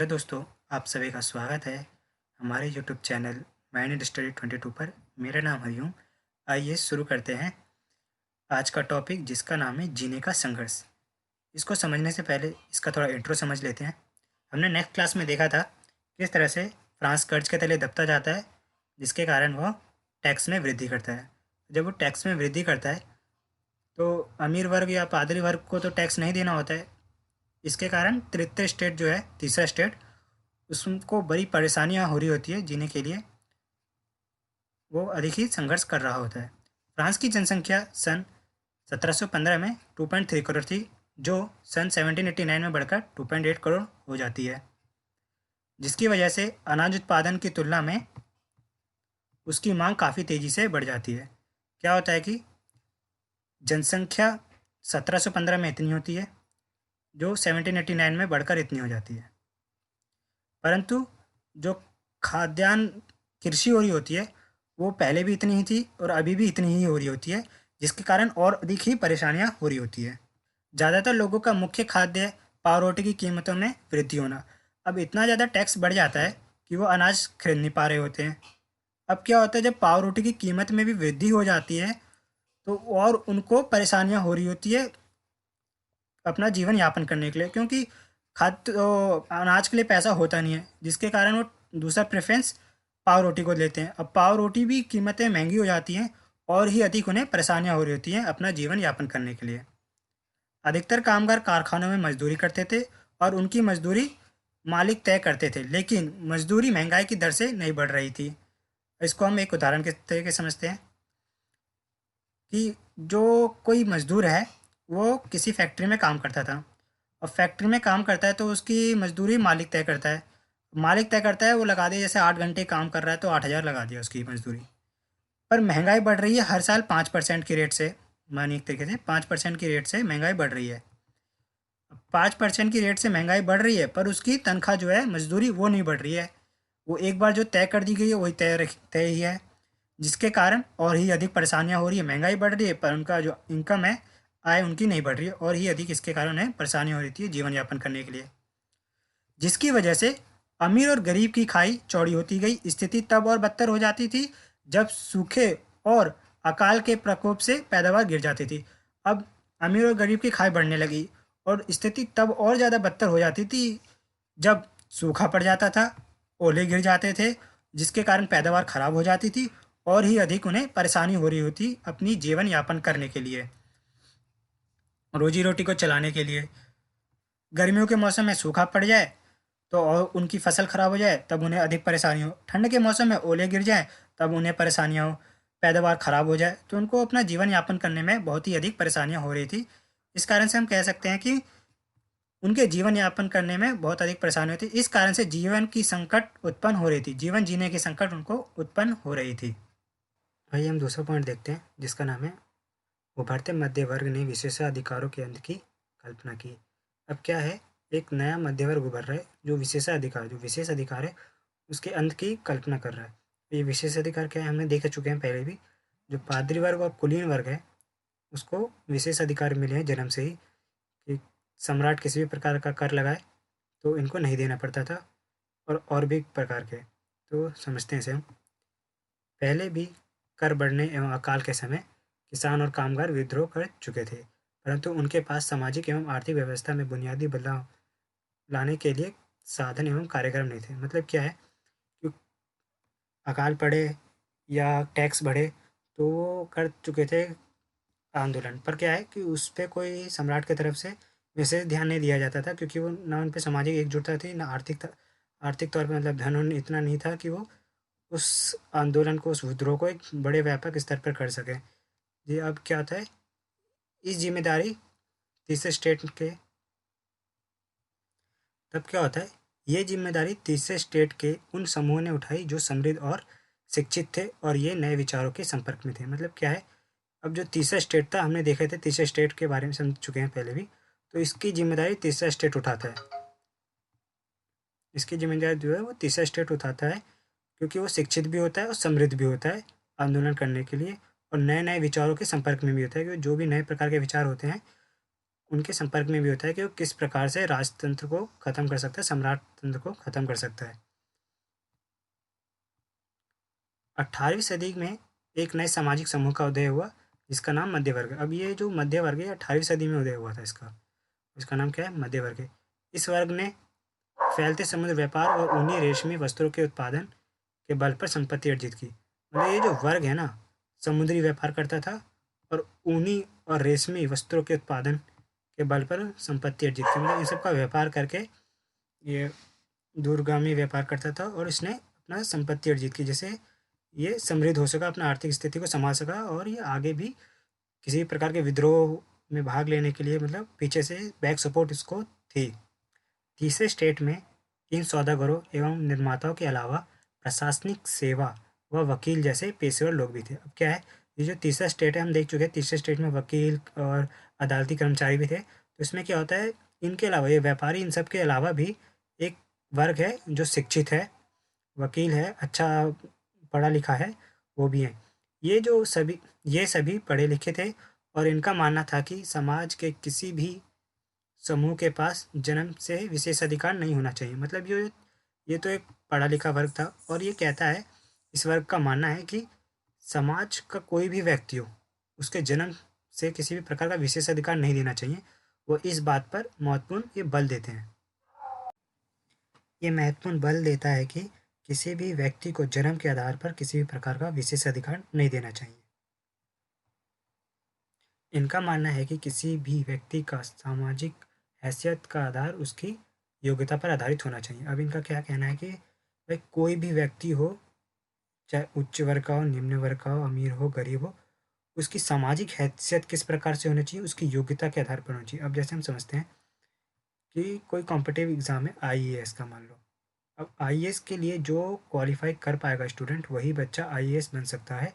Hello दोस्तों, आप सभी का स्वागत है हमारे यूट्यूब चैनल माइंड स्टडी 22 पर। मेरा नाम हरिओम। आइए शुरू करते हैं आज का टॉपिक, जिसका नाम है जीने का संघर्ष। इसको समझने से पहले इसका थोड़ा इंट्रो समझ लेते हैं। हमने नेक्स्ट क्लास में देखा था किस तरह से फ्रांस कर्ज के तले दबता जाता है, जिसके कारण वह टैक्स में वृद्धि करता है। जब वो टैक्स में वृद्धि करता है तो अमीर वर्ग या पादरी वर्ग को तो टैक्स नहीं देना होता है। इसके कारण तृतीय स्टेट जो है, तीसरा स्टेट, उसको बड़ी परेशानियां हो रही होती है जीने के लिए। वो अधिक ही संघर्ष कर रहा होता है। फ्रांस की जनसंख्या सन 1715 में 2.3 करोड़ थी, जो सन 1789 में बढ़कर 2.8 करोड़ हो जाती है, जिसकी वजह से अनाज उत्पादन की तुलना में उसकी मांग काफ़ी तेज़ी से बढ़ जाती है। क्या होता है कि जनसंख्या 1715 में इतनी होती है, जो 1789 में बढ़कर इतनी हो जाती है, परंतु जो खाद्यान्न कृषि हो रही होती है वो पहले भी इतनी ही थी और अभी भी इतनी ही हो रही होती है, जिसके कारण और अधिक ही परेशानियां हो रही होती है। ज़्यादातर लोगों का मुख्य खाद्य पाव रोटी की कीमतों में वृद्धि होना। अब इतना ज़्यादा टैक्स बढ़ जाता है कि वो अनाज खरीद नहीं पा रहे होते हैं। अब क्या होता है, जब पाव रोटी की कीमत में भी वृद्धि हो जाती है तो और उनको परेशानियां हो रही होती है अपना जीवन यापन करने के लिए, क्योंकि खाद्य अनाज के लिए पैसा होता नहीं है, जिसके कारण वो दूसरा प्रेफरेंस पाव रोटी को लेते हैं। अब पाव रोटी भी कीमतें महंगी हो जाती हैं और ही अधिक उन्हें परेशानियां हो रही होती हैं अपना जीवन यापन करने के लिए। अधिकतर कामगार कारखानों में मजदूरी करते थे और उनकी मजदूरी मालिक तय करते थे, लेकिन मजदूरी महंगाई की दर से नहीं बढ़ रही थी। इसको हम एक उदाहरण के तरीके समझते हैं कि जो कोई मजदूर है वो किसी फैक्ट्री में काम करता था। अब फैक्ट्री में काम करता है तो उसकी मजदूरी मालिक तय करता है। मालिक तय करता है, वो लगा दिया, जैसे 8 घंटे काम कर रहा है तो 8,000 लगा दिया उसकी मजदूरी। पर महंगाई बढ़ रही है हर साल 5% की रेट से। मानिए एक तरीके से 5% की रेट से महंगाई बढ़ रही है। 5% की रेट से महंगाई बढ़ रही है पर उसकी तनख्वाह जो है, मजदूरी, वो नहीं बढ़ रही है। वो एक बार जो तय कर दी गई है वही तय ही है, जिसके कारण और ही अधिक परेशानियां हो रही है। महंगाई बढ़ रही है पर उनका जो इनकम है, आय उनकी नहीं बढ़ रही है, और ही अधिक इसके कारण उन्हें परेशानी हो रही थी जीवन यापन करने के लिए, जिसकी वजह से अमीर और गरीब की खाई चौड़ी होती गई। स्थिति तब और बदतर हो जाती थी जब सूखे और अकाल के प्रकोप से पैदावार गिर जाती थी। अब अमीर और गरीब की खाई बढ़ने लगी और स्थिति तब और ज़्यादा बदतर हो जाती थी जब सूखा पड़ जाता था, ओले गिर जाते थे, जिसके कारण पैदावार खराब हो जाती थी और ही अधिक उन्हें परेशानी हो रही होती अपनी जीवन यापन करने के लिए, रोजी रोटी को चलाने के लिए। गर्मियों के मौसम में सूखा पड़ जाए तो और उनकी फसल खराब हो जाए तब उन्हें अधिक परेशानी हो। ठंड के मौसम में ओले गिर जाएँ तब उन्हें परेशानियाँ हो। पैदावार खराब हो जाए तो उनको अपना जीवन यापन करने में बहुत ही अधिक परेशानियाँ हो रही थी। इस कारण से हम कह सकते हैं कि उनके जीवन यापन करने में बहुत अधिक परेशानी होती। इस कारण से जीवन की संकट उत्पन्न हो रही थी, जीवन जीने की संकट उनको उत्पन्न हो रही थी। आइए हम दूसरा पॉइंट देखते हैं, जिसका नाम है उभरते मध्य वर्ग ने विशेषाधिकारों के अंत की कल्पना की। अब क्या है, एक नया मध्य वर्ग उभर रहा है जो विशेष अधिकार है उसके अंत की कल्पना कर रहा है। ये विशेष अधिकार क्या है हमने देख चुके हैं पहले भी। जो पादरी वर्ग और कुलीन वर्ग है उसको विशेष अधिकार मिले हैं जन्म से ही, कि सम्राट किसी भी प्रकार का कर लगाए तो इनको नहीं देना पड़ता था, और भी प्रकार के। तो समझते हैं इसे हम। पहले भी कर बढ़ने एवं अकाल के समय किसान और कामगार विद्रोह कर चुके थे, परंतु उनके पास सामाजिक एवं आर्थिक व्यवस्था में बुनियादी बदलाव लाने के लिए साधन एवं कार्यक्रम नहीं थे। मतलब क्या है कि अकाल पड़े या टैक्स बढ़े तो वो कर चुके थे आंदोलन, पर क्या है कि उस पे कोई सम्राट की तरफ से विशेष ध्यान नहीं दिया जाता था, क्योंकि वो ना उन पे सामाजिक एकजुटता थी, ना आर्थिक तौर पे मतलब धन उन इतना नहीं था कि वो उस आंदोलन को, उस विद्रोह को एक बड़े व्यापक स्तर पर कर सके। जी, अब क्या होता है, इस जिम्मेदारी तीसरे स्टेट के तब क्या होता है, ये जिम्मेदारी तीसरे स्टेट के उन समूहों ने उठाई जो समृद्ध और शिक्षित थे और ये नए विचारों के संपर्क में थे। मतलब क्या है, अब जो तीसरा स्टेट था, हमने देखे थे तीसरे स्टेट के बारे में समझ चुके हैं पहले भी, तो इसकी जिम्मेदारी तीसरा स्टेट उठाता है। इसकी जिम्मेदारी जो है वो तीसरा स्टेट उठाता है, क्योंकि वो शिक्षित भी होता है और समृद्ध भी होता है आंदोलन करने के लिए, और नए नए विचारों के संपर्क में भी होता है, क्योंकि जो भी नए प्रकार के विचार होते हैं उनके संपर्क में भी होता है कि वो किस प्रकार से राजतंत्र को ख़त्म कर सकता है, सम्राट तंत्र को ख़त्म कर सकता है। 18वीं सदी में एक नए सामाजिक समूह का उदय हुआ जिसका नाम मध्य वर्ग है। अब ये जो मध्य वर्ग है 18वीं सदी में उदय हुआ था इसका नाम क्या है? मध्य वर्ग है। इस वर्ग ने फैलते समुद्र व्यापार और ऊनी रेशमी वस्त्रों के उत्पादन के बल पर संपत्ति अर्जित की। मतलब ये जो वर्ग है ना, समुद्री व्यापार करता था और ऊनी और रेशमी वस्त्रों के उत्पादन के बल पर संपत्ति अर्जित की। मतलब इन सब का व्यापार करके ये दूरगामी व्यापार करता था और इसने अपना संपत्ति अर्जित की, जैसे ये समृद्ध हो सका, अपना आर्थिक स्थिति को संभाल सका और ये आगे भी किसी प्रकार के विद्रोह में भाग लेने के लिए मतलब पीछे से बैक सपोर्ट इसको थी। तीसरे स्टेट में इन सौदागरों एवं निर्माताओं के अलावा प्रशासनिक सेवा व वकील जैसे पेशेवर लोग भी थे। अब क्या है, ये जो तीसरा स्टेट है हम देख चुके हैं, तीसरे स्टेट में वकील और अदालती कर्मचारी भी थे। तो इसमें क्या होता है, इनके अलावा ये व्यापारी, इन सब के अलावा भी एक वर्ग है जो शिक्षित है, वकील है, अच्छा पढ़ा लिखा है, वो भी हैं। ये सभी पढ़े लिखे थे और इनका मानना था कि समाज के किसी भी समूह के पास जन्म से विशेषाधिकार नहीं होना चाहिए। मतलब ये तो एक पढ़ा लिखा वर्ग था और ये कहता है, इस वर्ग का मानना है कि समाज का कोई भी व्यक्ति हो, उसके जन्म से किसी भी प्रकार का विशेषाधिकार नहीं देना चाहिए। वो इस बात पर महत्वपूर्ण ये बल देते हैं। ये महत्वपूर्ण बल देता है कि किसी भी व्यक्ति को जन्म के आधार पर किसी भी प्रकार का विशेषाधिकार नहीं देना चाहिए। इनका मानना है कि किसी भी व्यक्ति का सामाजिक हैसियत का आधार उसकी योग्यता पर आधारित होना चाहिए। अब इनका क्या कहना है कि भाई कोई भी व्यक्ति हो, चाहे उच्च वर्ग का हो, निम्न वर्ग का हो, अमीर हो, गरीब हो, उसकी सामाजिक हैसियत किस प्रकार से होनी चाहिए, उसकी योग्यता के आधार पर होनी चाहिए। अब जैसे हम समझते हैं कि कोई कॉम्पिटिटिव एग्ज़ाम है आईएएस का, मान लो। अब आईएएस के लिए जो क्वालिफाई कर पाएगा स्टूडेंट, वही बच्चा आईएएस बन सकता है।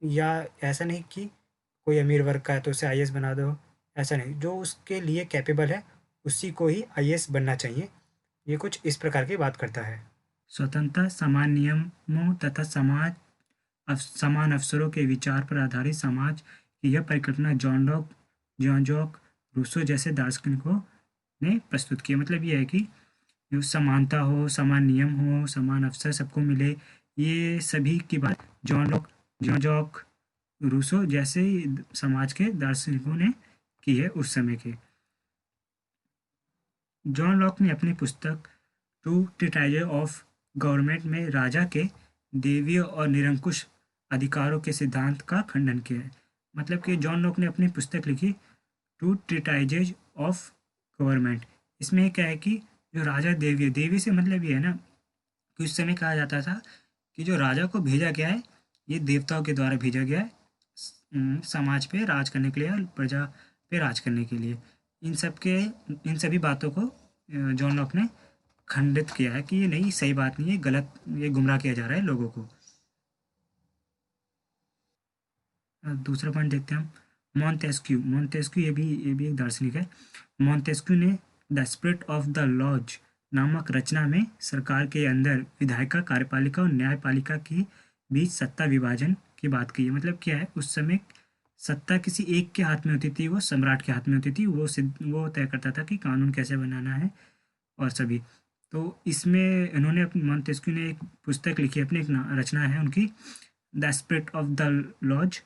या ऐसा नहीं कि कोई अमीर वर्ग का है तो उसे आईएएस बना दो, ऐसा नहीं। जो उसके लिए कैपेबल है उसी को ही आईएएस बनना चाहिए। ये कुछ इस प्रकार की बात करता है। स्वतंत्रता, समान नियमों तथा समान अवसरों के विचार पर आधारित समाज की यह परिकल्पना जॉन जॉक रूसो जैसे दार्शनिकों ने प्रस्तुत की। मतलब ये है कि जो समानता हो, समान नियम हो, समान अवसर सबको मिले, ये सभी की बात जॉन जॉक रूसो जैसे समाज के दार्शनिकों ने की है उस समय के। जॉन लॉक ने अपनी पुस्तक टू ट्रीटाइज ऑफ गवर्नमेंट में राजा के दैवीय और निरंकुश अधिकारों के सिद्धांत का खंडन किया है। मतलब कि जॉन लॉक ने अपनी पुस्तक लिखी टू ट्रीटाइजेज ऑफ गवर्नमेंट। इसमें क्या है कि जो राजा देवी से मतलब ये है ना कि उस समय कहा जाता था कि जो राजा को भेजा गया है ये देवताओं के द्वारा भेजा गया है समाज पे राज करने के लिए और प्रजा पे राज करने के लिए। इन सभी बातों को जॉन लॉक ने खंडित किया है कि ये नहीं, सही बात नहीं है, गलत, ये गुमराह किया जा रहा है लोगों को। दूसरा पॉइंट देखते हैं हम, मॉन्टेस्क्यू ये भी एक दार्शनिक है। मॉन्टेस्क्यू ने the spirit of the laws नामक रचना में सरकार के अंदर विधायिका, कार्यपालिका और न्यायपालिका के बीच सत्ता विभाजन की बात की है। मतलब क्या है, उस समय सत्ता किसी एक के हाथ में होती थी, वो सम्राट के हाथ में होती थी। वो तय करता था कि कानून कैसे बनाना है और सभी। तो इसमें इन्होंने मॉन्टेस्क्यू ने एक पुस्तक लिखी है, अपनी एक रचना है उनकी, the spirit of the laws.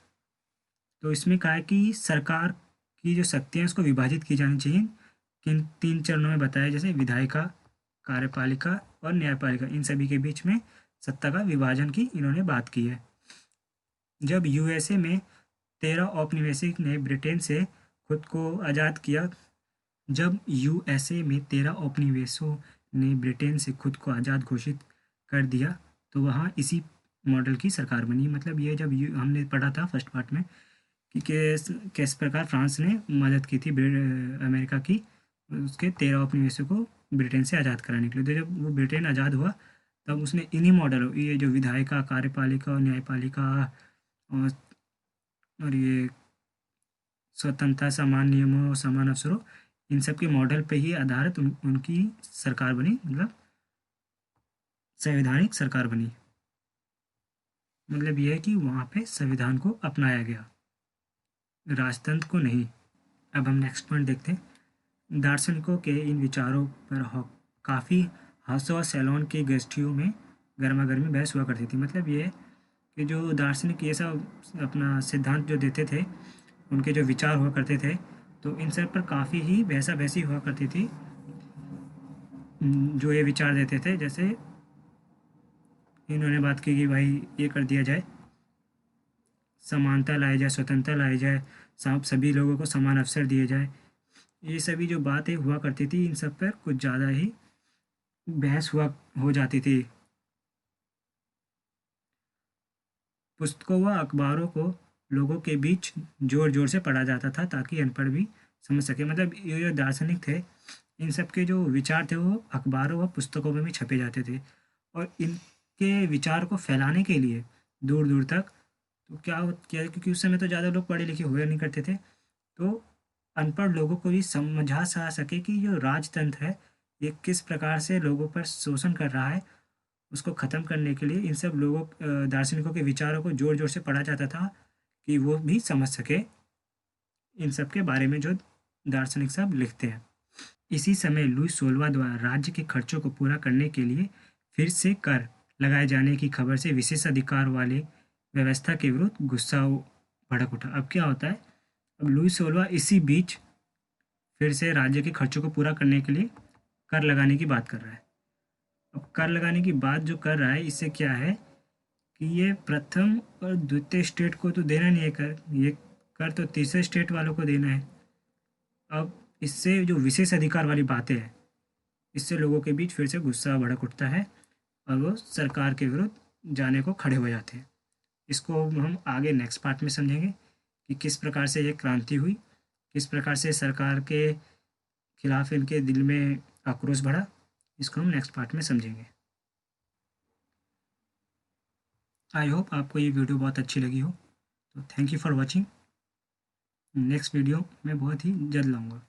तो इसमें कहा है कि सरकार की जो शक्तियाँ उसको विभाजित की जानी चाहिए। किन 3 चरणों में बताया, जैसे विधायिका, कार्यपालिका और न्यायपालिका, इन सभी के बीच में सत्ता का विभाजन की इन्होंने बात की है। जब यूएसए में 13 औपनिवेशिक ने ब्रिटेन से खुद को आज़ाद किया जब यूएसए में 13 उपनिवेशों ने ब्रिटेन से खुद को आज़ाद घोषित कर दिया तो वहाँ इसी मॉडल की सरकार बनी। मतलब ये जब हमने पढ़ा था फर्स्ट पार्ट में कि किस प्रकार फ्रांस ने मदद की थी अमेरिका की उसके 13 उपनिवेशों को ब्रिटेन से आज़ाद कराने के लिए। तो जब वो ब्रिटेन आज़ाद हुआ तब उसने इन्हीं मॉडल, ये जो विधायिका, कार्यपालिका और न्यायपालिका और ये स्वतंत्रता, समान नियमों और समान अवसरों, इन सब के मॉडल पे ही आधारित उनकी सरकार बनी, मतलब संवैधानिक सरकार बनी। मतलब यह है कि वहाँ पे संविधान को अपनाया गया, राजतंत्र को नहीं। अब हम नेक्स्ट पॉइंट देखते हैं। दार्शनिकों के इन विचारों पर काफ़ी हाउस और सैलॉन की गृहस्थियों में गर्मा गर्मी बहस हुआ करती थी। मतलब ये कि जो दार्शनिक ये सब अपना सिद्धांत जो देते थे, उनके जो विचार हुआ करते थे, तो इन सब पर काफ़ी ही बहसा बहसी हुआ करती थी। जो ये विचार देते थे, जैसे इन्होंने बात की कि भाई ये कर दिया जाए, समानता लाई जाए, स्वतंत्रता लाई जाए, सभी लोगों को समान अवसर दिए जाए। ये सभी जो बातें हुआ करती थी, इन सब पर कुछ ज़्यादा ही बहस हुआ हो जाती थी। पुस्तकों व अखबारों को लोगों के बीच जोर जोर से पढ़ा जाता था ताकि अनपढ़ भी समझ सके। मतलब ये जो दार्शनिक थे, इन सब के जो विचार थे वो अखबारों व पुस्तकों में भी छपे जाते थे, और इनके विचार को फैलाने के लिए दूर दूर तक, तो क्या क्योंकि उस समय तो ज़्यादा लोग पढ़े लिखे हुए नहीं करते थे, तो अनपढ़ लोगों को भी समझा सा सके कि जो राजतंत्र है ये किस प्रकार से लोगों पर शोषण कर रहा है, उसको ख़त्म करने के लिए इन सब लोगों दार्शनिकों के विचारों को ज़ोर ज़ोर से पढ़ा जाता था कि वो भी समझ सके इन सब के बारे में जो दार्शनिक सब लिखते हैं। इसी समय लुई 16वां द्वारा राज्य के खर्चों को पूरा करने के लिए फिर से कर लगाए जाने की खबर से विशेष अधिकार वाले व्यवस्था के विरुद्ध गुस्सा भड़क उठा। अब क्या होता है, अब लुई 16वां इसी बीच फिर से राज्य के खर्चों को पूरा करने के लिए कर लगाने की बात कर रहा है। अब कर लगाने की बात जो कर रहा है, इससे क्या है कि ये प्रथम और द्वितीय स्टेट को तो देना नहीं है कर, ये कर तो तीसरे स्टेट वालों को देना है। अब इससे जो विशेष अधिकार वाली बातें हैं, इससे लोगों के बीच फिर से गुस्सा भड़क उठता है और वो सरकार के विरुद्ध जाने को खड़े हो जाते हैं। इसको हम आगे नेक्स्ट पार्ट में समझेंगे कि किस प्रकार से ये क्रांति हुई, किस प्रकार से सरकार के खिलाफ इनके दिल में आक्रोश बढ़ा। इसको हम नेक्स्ट पार्ट में समझेंगे। आई होप आपको ये वीडियो बहुत अच्छी लगी हो। तो thank you for watching. Next video मैं बहुत ही जल्द लाऊंगा।